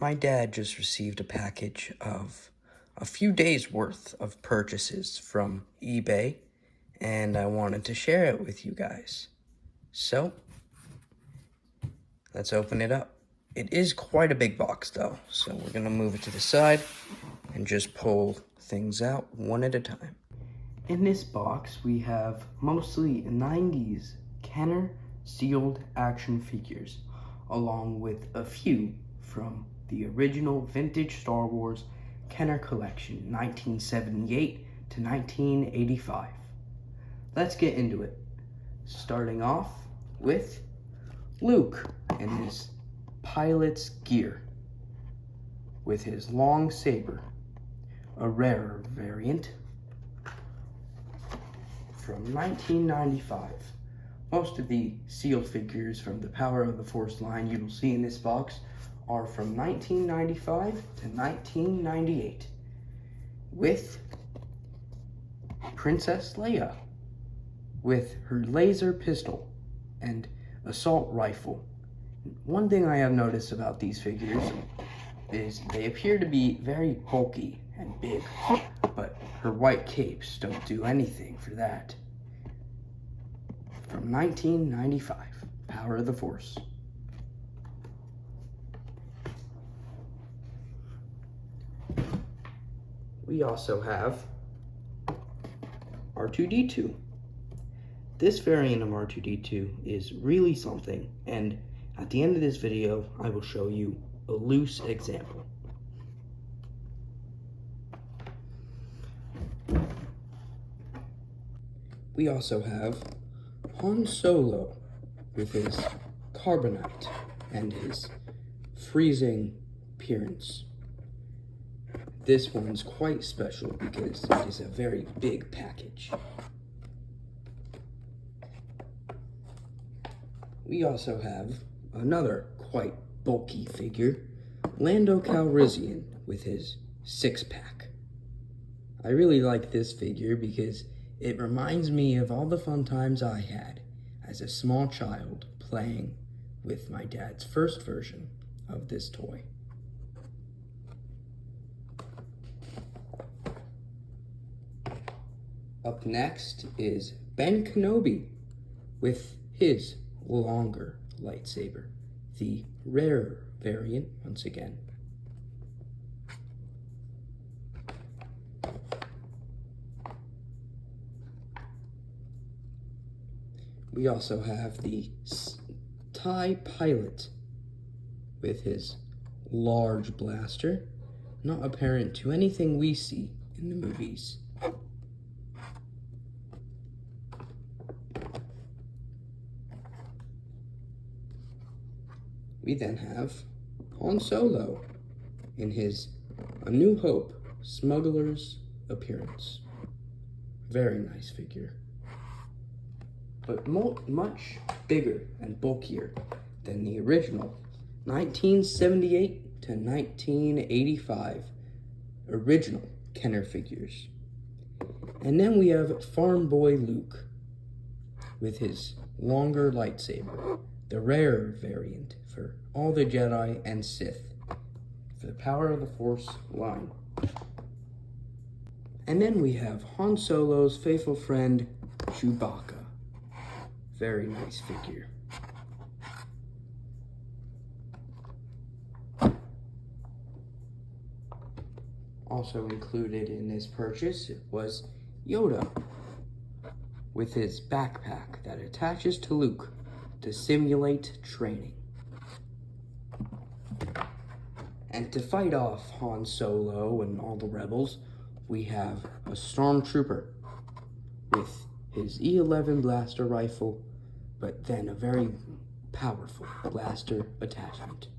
My dad just received a package of a few days worth of purchases from eBay, and I wanted to share it with you guys. So, let's open it up. It is quite a big box though, so we're gonna move it to the side and just pull things out one at a time. In this box, we have mostly 90s Kenner sealed action figures, along with a few from the original vintage Star Wars Kenner collection, 1978 to 1985. Let's get into it. Starting off with Luke in his pilot's gear with his long saber, a rarer variant from 1995. Most of the sealed figures from the Power of the Force line you will see in this box are from 1995 to 1998, with Princess Leia with her laser pistol and assault rifle. One thing I have noticed about these figures is they appear to be very bulky and big, but her white capes don't do anything for that. From 1995, Power of the Force. We also have R2-D2. This variant of R2-D2 is really something, and at the end of this video, I will show you a loose example. We also have Han Solo with his carbonite and his freezing appearance. This one's quite special because it is a very big package. We also have another quite bulky figure, Lando Calrissian with his six-pack. I really like this figure because it reminds me of all the fun times I had as a small child playing with my dad's first version of this toy. Up next is Ben Kenobi with his longer lightsaber, the rarer variant once again. We also have the TIE pilot with his large blaster, not apparent to anything we see in the movies. We then have Han Solo in his A New Hope smuggler's appearance. Very nice figure, but much bigger and bulkier than the original 1978 to 1985 original Kenner figures. And then we have Farm Boy Luke with his longer lightsaber, the rarer variant for all the Jedi and Sith for the Power of the Force line. And then we have Han Solo's faithful friend, Chewbacca. Very nice figure. Also included in this purchase was Yoda with his backpack that attaches to Luke to simulate training. And to fight off Han Solo and all the rebels, we have a stormtrooper with his E11 blaster rifle, but then a very powerful blaster attachment.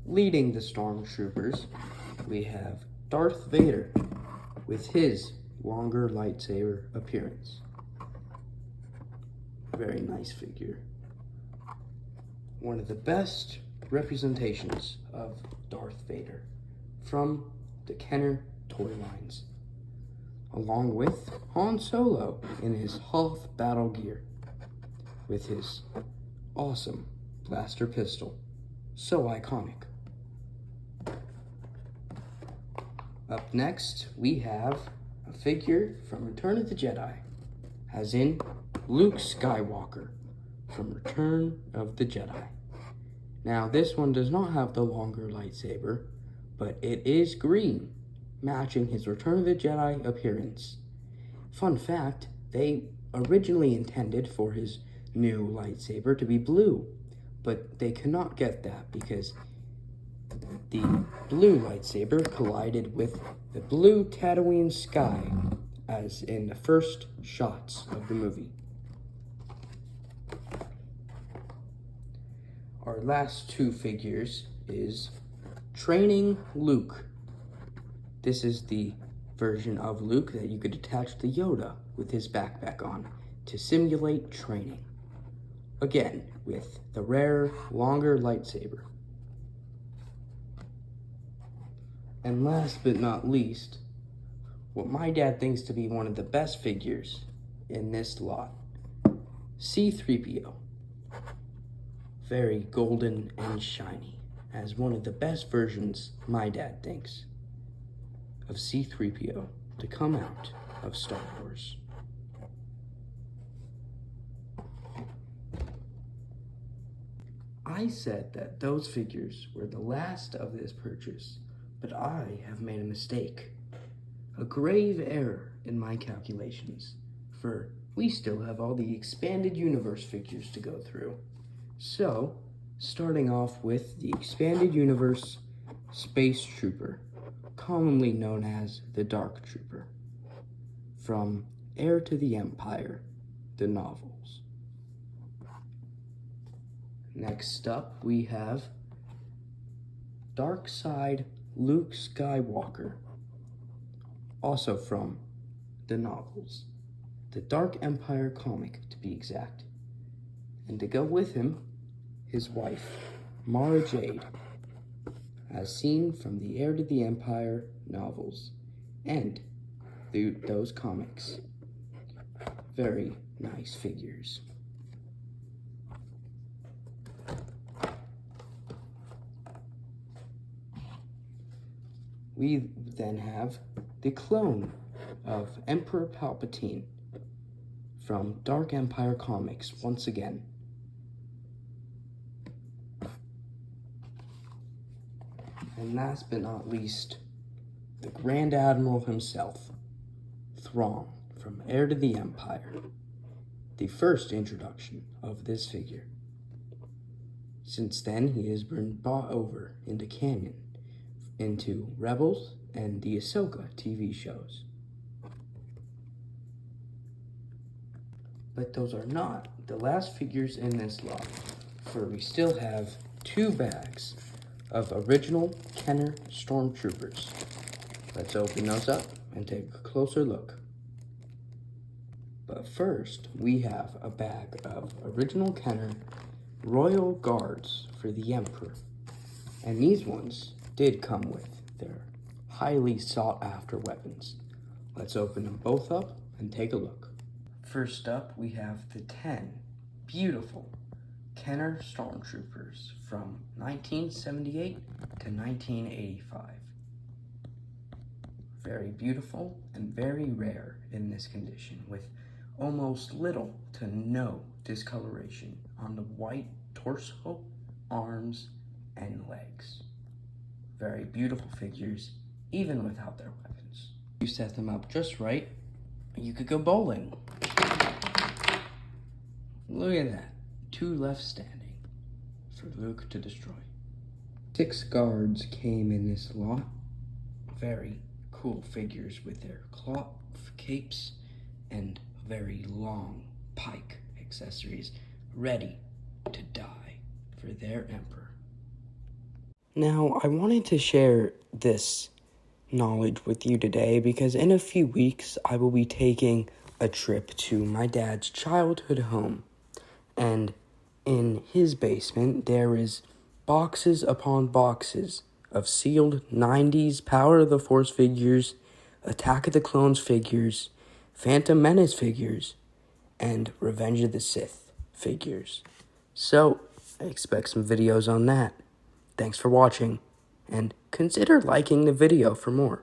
Leading the stormtroopers, we have Darth Vader with his longer lightsaber appearance. Very nice figure. One of the best representations of Darth Vader from the Kenner toy lines, along with Han Solo in his Hoth battle gear. with his awesome blaster pistol. So iconic. Up next, we have a figure from Return of the Jedi, as in Luke Skywalker from Return of the Jedi. Now, this one does not have the longer lightsaber, but it is green, matching his Return of the Jedi appearance. Fun fact, they originally intended for his new lightsaber to be blue, but they cannot get that because the blue lightsaber collided with the blue Tatooine sky, as in the first shots of the movie. Our last two figures is Training Luke. This is the version of Luke that you could attach to Yoda with his backpack on to simulate training. Again, with the rare, longer lightsaber. And last but not least, what my dad thinks to be one of the best figures in this lot, C-3PO. Very golden and shiny, as one of the best versions, my dad thinks, of C-3PO to come out of Star Wars. I said that those figures were the last of this purchase, but I have made a mistake. A grave error in my calculations, for we still have all the expanded universe figures to go through. So, starting off with the expanded universe Space Trooper, commonly known as the Dark Trooper, from Heir to the Empire, the novels. Next up, we have Dark Side Luke Skywalker, also from the novels, the Dark Empire comic to be exact. And to go with him, his wife, Mara Jade, as seen from the Heir to the Empire novels and those comics. Very nice figures. We then have the clone of Emperor Palpatine from Dark Empire Comics once again. And last but not least, the Grand Admiral himself, Thrawn from Heir to the Empire, the first introduction of this figure. Since then, he has been brought over into canon, into Rebels and the Ahsoka TV shows. But those are not the last figures in this lot, for we still have 2 bags of original Kenner Stormtroopers. Let's open those up and take a closer look. But first, we have a bag of original Kenner Royal Guards for the Emperor. And these ones did come with their highly sought after weapons. Let's open them both up and take a look. First up, we have the 10 beautiful Kenner Stormtroopers from 1978 to 1985. Very beautiful and very rare in this condition, with almost little to no discoloration on the white torso, arms, and legs. Very beautiful figures, even without their weapons. You set them up just right, you could go bowling. Look at that. 2 left standing for Luke to destroy. 6 guards came in this lot. Very cool figures with their cloth capes and very long pike accessories, ready to die for their emperor. Now, I wanted to share this knowledge with you today because in a few weeks I will be taking a trip to my dad's childhood home, and in his basement there is boxes upon boxes of sealed 90s Power of the Force figures, Attack of the Clones figures, Phantom Menace figures, and Revenge of the Sith figures. So, I expect some videos on that. Thanks for watching, and consider liking the video for more.